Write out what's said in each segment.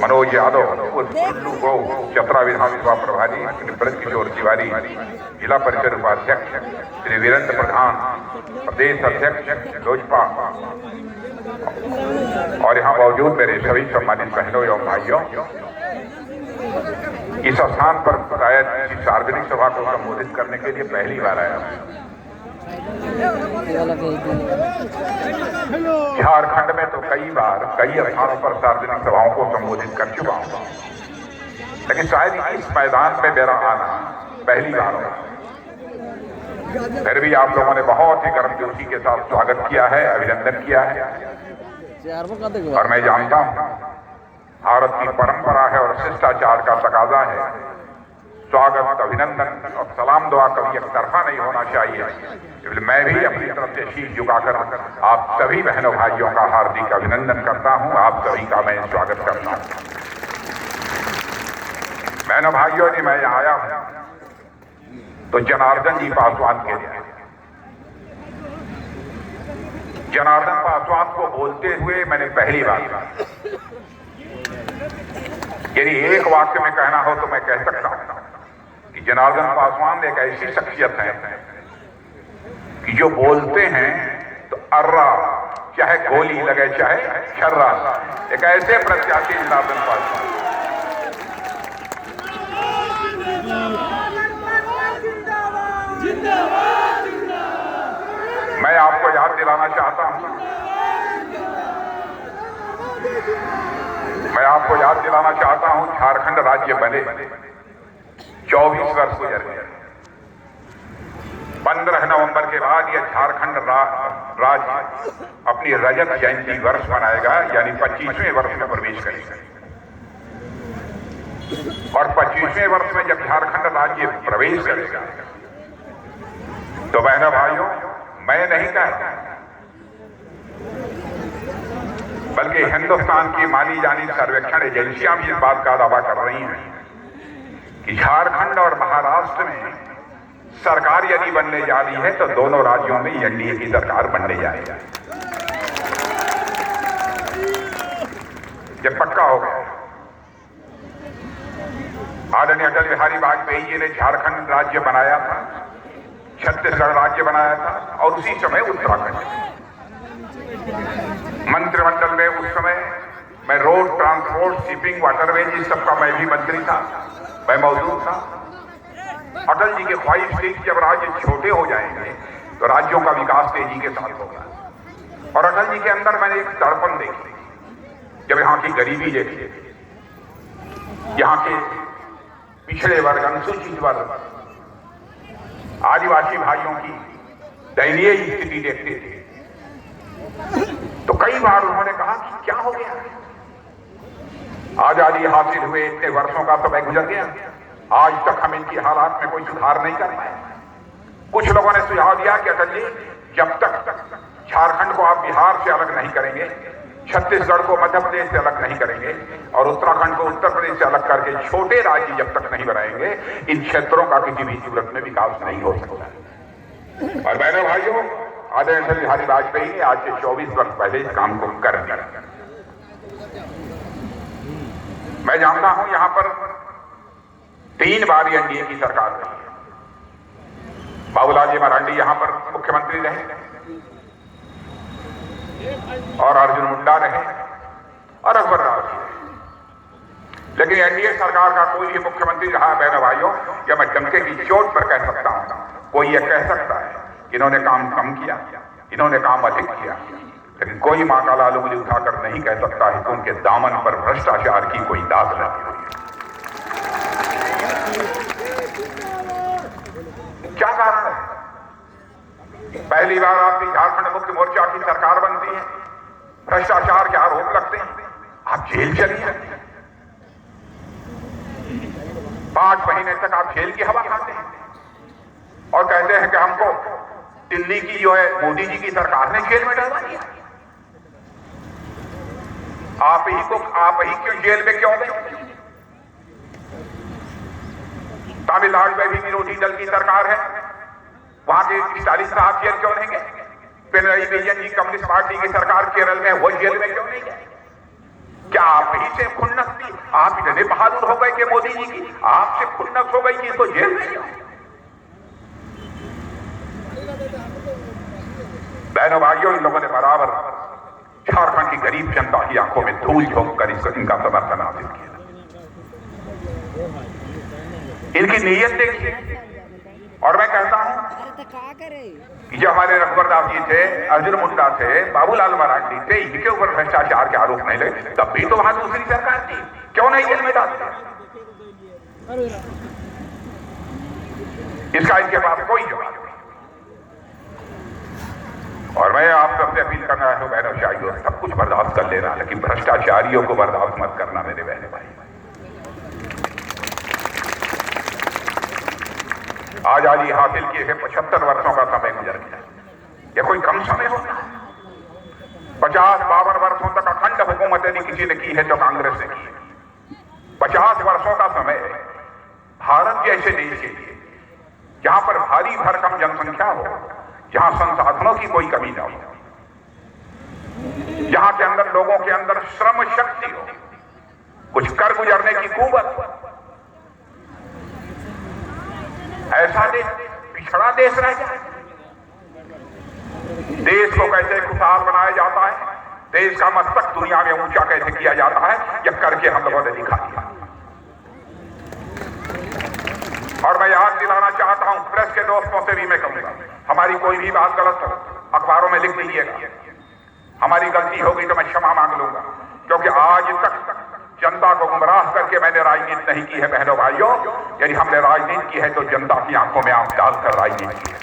मनोज यादव उर्फ टुल्लू को चतरा विधानसभा प्रभारी, श्री ब्रज किशोर तिवारी जिला परिषद उपाध्यक्ष, श्री वीरेंद्र प्रधान प्रदेश अध्यक्ष लोजपा और यहाँ मौजूद मेरे सभी सम्मानित बहनों एवं भाइयों, इस स्थान पर शायद इस सार्वजनिक सभा को संबोधित करने के लिए पहली बार आया हूँ। झारखंड में तो कई बार कई स्थानों पर सार्वजनिक सभाओं को संबोधित कर चुका हूँ, लेकिन शायद इस मैदान में मेरा आना पहली बार होगा। फिर भी आप लोगों ने बहुत ही गर्मजोशी के साथ स्वागत किया है, अभिनंदन किया है और मैं जानता हूँ भारत की परंपरा है और शिष्टाचार का तकाजा है। स्वागत, अभिनंदन और सलाम दुआ कभी एक तरफा नहीं होना चाहिए। इसलिए मैं भी अपनी तरफ से शीश झुकाकर आप सभी बहनों भाइयों का हार्दिक अभिनंदन करता हूं। आप सभी का मैं स्वागत करता हूं। बहनों भाइयों जी, मैं यहाँ आया हूं तो जनार्दन जी पासवान के लिए। जनार्दन पासवान को बोलते हुए मैंने पहली बार, यदि एक वाक्य में कहना हो तो मैं कह सकता हूं कि जनार्दन पासवान एक ऐसी शख्सियत है कि जो बोलते हैं तो अर्रा, चाहे गोली लगे चाहे छर्रा, एक ऐसे प्रत्याशी जनार्दन पासवान। मैं आपको याद दिलाना चाहता हूं, झारखंड राज्य बने 24 वर्ष गुजर गए। 15 नवंबर के बाद यह झारखंड राज्य अपनी रजत जयंती वर्ष मनाएगा, यानी 25वें वर्ष में प्रवेश करेगा। और 25वें वर्ष में जब झारखंड राज्य प्रवेश करेगा तो बहनों भाइयों, मैं नहीं कह रहा, बल्कि हिंदुस्तान की मानी जानी सर्वेक्षण एजेंसियां भी इस बात का दावा कर रही हैं कि झारखंड और महाराष्ट्र में सरकार यदि बनने जा रही है तो दोनों राज्यों में एनडीए की सरकार बनने जा रही है। ये पक्का हो गया। आदरणीय अटल बिहारी वाजपेयी जी ने झारखंड राज्य बनाया था, छत्तीसगढ़ राज्य बनाया था और उसी समय उत्तराखंड। मंत्रिमंडल में उस समय मैं रोड ट्रांसपोर्ट, शिपिंग, वाटरवेज, इस सबका मैं भी मंत्री था, मैं मौजूद था। अटल जी की ख्वाहिश थी कि जब राज्य छोटे हो जाएंगे तो राज्यों का विकास तेजी के साथ होगा। और अटल जी के अंदर मैंने एक तड़पन देखी, जब यहाँ की गरीबी देखी, यहाँ के पिछड़े वर्ग, अनुसूचित वर्ग, आदिवासी भाइयों की दयनीय स्थिति देखते थे, तो कई बार उन्होंने कहा कि क्या हो गया, आजादी हासिल हुए इतने वर्षों का समय गुजर गया, आज तक हम इनकी हालात में कोई सुधार नहीं कर पाए। कुछ लोगों ने सुझाव दिया कि अटल जी, जब तक झारखंड को आप बिहार से अलग नहीं करेंगे, छत्तीसगढ़ को मध्य प्रदेश से अलग नहीं करेंगे और उत्तराखंड को उत्तर प्रदेश से अलग करके छोटे राज्य जब तक नहीं बनाएंगे, इन क्षेत्रों का किसी भी सूरत में विकास नहीं हो सकता। और बहनों भाइयों, आदरणीय अटल बिहारी वाजपेयी ने आज से 24 वर्ष पहले इस काम को कर दिया। मैं जानता हूं यहां पर 3 बार एनडीए की सरकार रही। बाबूलाल जी मरांडी यहां पर मुख्यमंत्री रहे और अर्जुन मुंडा रहे और अकबर राव जी रहे, लेकिन एनडीए सरकार का कोई भी मुख्यमंत्री रहा बहनों भाइयों, या मैं डंके की चोट पर कह सकता हूं, कोई यह कह सकता है इन्होंने काम कम किया, इन्होंने काम अधिक किया, लेकिन कोई मां का लाल उंगली उठाकर नहीं कह सकता है कि उनके दामन पर भ्रष्टाचार की कोई दाग लगी हुई है। क्या कारण है? पहली बार आपकी झारखंड मुक्ति मोर्चा की सरकार बनती है, भ्रष्टाचार के आरोप लगते हैं, आप जेल चली जाते हैं, 5 महीने तक आप जेल की हवा खाते हैं और कहते हैं कि हमको दिल्ली की जो है मोदी जी की सरकार ने जेल में डाला दिया। आप ही क्यों जेल में क्यों गए? तमिलनाडु में भी विरोधी दल की सरकार है, वहां के स्टालिन साहब जेल क्यों नहीं गए? पिनराई विजयन जी कम्युनिस्ट पार्टी की सरकार केरल में, वो जेल में क्यों नहीं गए? क्या आप ही से खुन्नस थी? आप इतने बहादुर हो गए कि मोदी जी की आपसे खुन्नस हो गई कि इसको जेल में जाओ? बहनों भाइयों, इन लोगों ने बराबर झारखंड की गरीब जनता की आंखों में धूल झोंक कर इनका समर्थन हासिल किया। इनकी नीयत देखिए। और मैं कहता हूं कि जो हमारे रघुवरदास जी थे, अर्जुन मुंडा थे, बाबूलाल मरांडी थे, इनके ऊपर भ्रष्टाचार के आरोप नहीं लगे, तब भी तो वहां दूसरी सरकार थी, क्यों नहीं जेल में डालते? इसका इनके पास कोई जवाब नहीं। और मैं आप सबसे अपील करना है बहनों भाइयों, सब कुछ बर्दाश्त कर लेना, लेकिन भ्रष्टाचारियों को बर्दाश्त मत करना मेरे बहने भाई। आजादी हासिल किए हुए 75 वर्षों का समय गुजर गया। यह कोई कम समय होता है? 50-52 वर्षों तक अखंड हुकूमत यदि किसी ने की है तो कांग्रेस ने की है। 50 वर्षों का समय भारत जैसे देश के लिए, जहां पर भारी भरकम जनसंख्या हो, जहां संसाधनों की कोई कमी ना हो, जहां के अंदर लोगों के अंदर श्रम शक्ति हो, कुछ कर गुजरने की कुवत हो, ऐसा देश पिछड़ा देश रह जाए। देश को कैसे खुशहाल बनाया जाता है, देश का मस्तक दुनिया में ऊंचा कैसे किया जाता है, यह करके हम लोगों ने दिखा दिया। और मैं याद दिलाना चाहता हूं, प्रेस के दोस्तों से भी मैं कहूंगा, हमारी कोई भी बात गलत हो अखबारों में लिख दीजिएगा। हमारी गलती होगी तो मैं क्षमा मांग लूंगा, क्योंकि आज तक जनता को गुमराह करके मैंने राजनीति नहीं की है बहनों भाइयों। यदि हमने राजनीति की है तो जनता की आंखों में आंख डालकर राजनीति की है।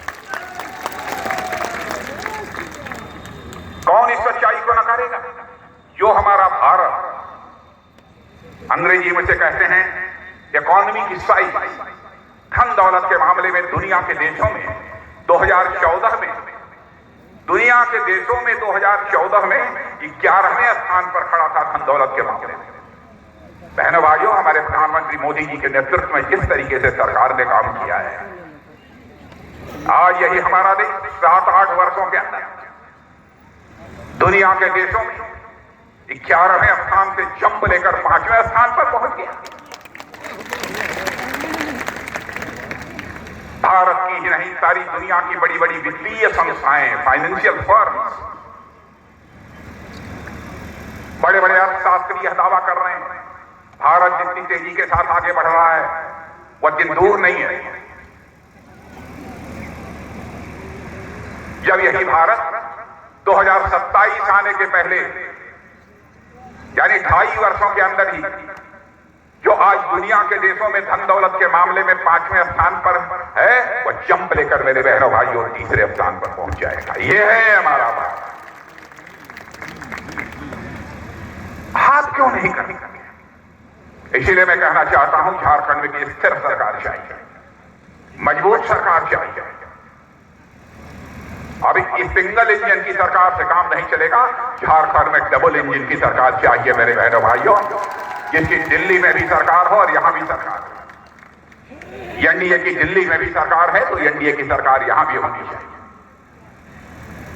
कौन इस सच्चाई को नकारेगा? जो हमारा भारत, अंग्रेजी में से कहते हैं इकोनॉमी की साइज, धन दौलत के मामले में दुनिया के देशों में 2014 में, दुनिया के देशों में 2014 में 11वें स्थान पर खड़ा था धन दौलत के मामले में। बहनों भाइयों, हमारे प्रधानमंत्री मोदी जी के नेतृत्व में जिस तरीके से सरकार ने काम किया है, आज यही हमारा देश 7-8 वर्षों के अंदर दुनिया के देशों में 11वें स्थान से जंप लेकर 5वें स्थान पर पहुंच गया। भारत की ही नहीं, सारी दुनिया की बड़ी बड़ी वित्तीय संस्थाएं, फाइनेंशियल फर्म्स, बड़े बड़े अर्थशास्त्री यह दावा कर रहे हैं भारत जितनी तेजी के साथ आगे बढ़ रहा है वह दिन दूर नहीं है जब यही भारत 2027 आने के पहले, यानी 2.5 वर्षों के अंदर ही, जो आज दुनिया के देशों में धन दौलत के मामले में 5वें स्थान पर है, वह जंप लेकर मेरे बहनों भाइयों 3रे स्थान पर पहुंच जाएगा। यह है हमारा भारत। हाथ क्यों नहीं करनी? इसीलिए मैं कहना चाहता हूं, झारखंड में की स्थिर सरकार चाहिए, मजबूत सरकार चाहिए। अब इस सिंगल इंजन की सरकार से काम नहीं चलेगा, झारखंड में डबल इंजन की सरकार चाहिए मेरे बहनों भाइयों, जिसकी दिल्ली में भी सरकार हो और यहां भी सरकार हो। एनडीए की दिल्ली में भी सरकार है तो एनडीए की सरकार यहां भी होनी चाहिए।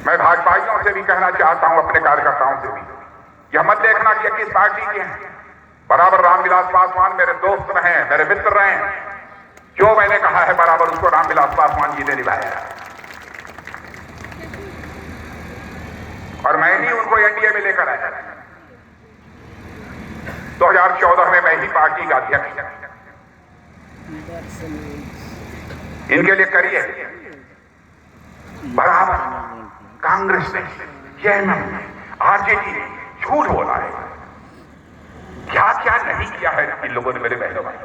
मैं भाजपाइयों से भी कहना चाहता हूं, अपने कार्यकर्ताओं से भी, यह मत देखना कि किस पार्टी के हैं। बराबर रामविलास पासवान मेरे दोस्त रहे, मेरे मित्र रहे, जो मैंने कहा है बराबर उसको रामविलास पासवान जी ने निभाया है, और मैं ही उनको एनडीए में लेकर आया। 2014 में मैं ही पार्टी का अध्यक्ष, इनके लिए करिए बराबर। कांग्रेस ने, जेएमएम, आरजेडी ने झूठ बोला है, क्या क्या नहीं किया है इन लोगों ने मेरे बहनों भाई।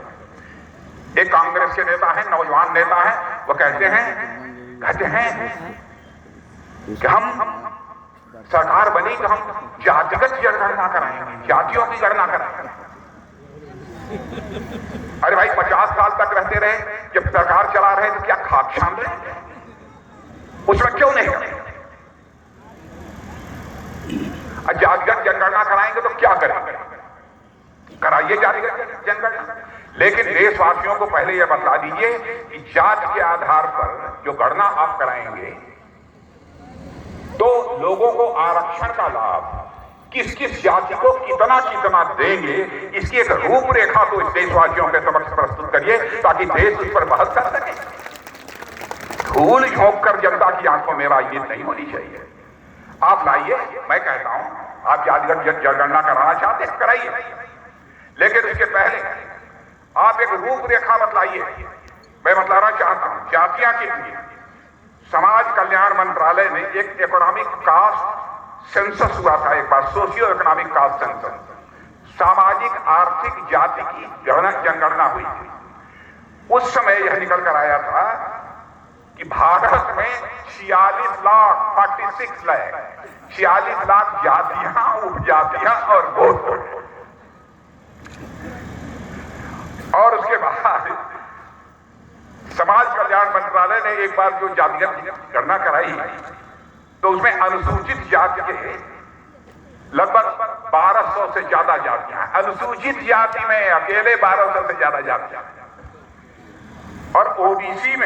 एक कांग्रेस के नेता है, नौजवान नेता है, वो कहते हैं कि हम सरकार बनी तो हम जातिगत जनगणना कराएंगे, जातियों की गणना कराएंगे। अरे भाई, 50 साल तक रहते रहे, जब सरकार चला रहे तो क्या खाक छान रहे? उसमें क्यों नहीं करेंगे? जातिगत जनगणना कराएंगे तो क्या करेंगे? कराइए जातिगत जनगणना, लेकिन देशवासियों को पहले यह बता दीजिए कि जाति के आधार पर जो गणना आप कराएंगे तो लोगों को आरक्षण का लाभ किस किस जाति को कितना कितना देंगे, इसकी एक रूपरेखा तो इस देशवासियों के समक्ष प्रस्तुत करिए ताकि देश उस पर बहस कर सके। धूल झोंक कर जनता की आंखों में राजनीति नहीं होनी चाहिए। आप लाइए, मैं कहता हूं, आप जातिगत जनगणना कराना चाहते हैं कराइए, लेकिन इसके पहले आप एक रूपरेखा बतलाइए। मैं बतलाना चाहता हूं जातियां कितनी। समाज कल्याण मंत्रालय ने एक इकोनॉमिक कास्ट सेंसस हुआ था एक बार, सोशियो इकोनॉमिक कास्ट सेंसस, सामाजिक आर्थिक जाति की जनगणना हुई थी। उस समय यह निकल कर आया था कि भारत में 46 लाख जातियां, उपजातियां और गोत्र। और उसके बाद समाज कल्याण मंत्रालय ने एक बार जो जातिगत गणना कराई तो उसमें अनुसूचित जाति के लगभग 1200 से ज्यादा जातियां, अनुसूचित जाति में अकेले 1200 से ज्यादा जातियां, और ओबीसी में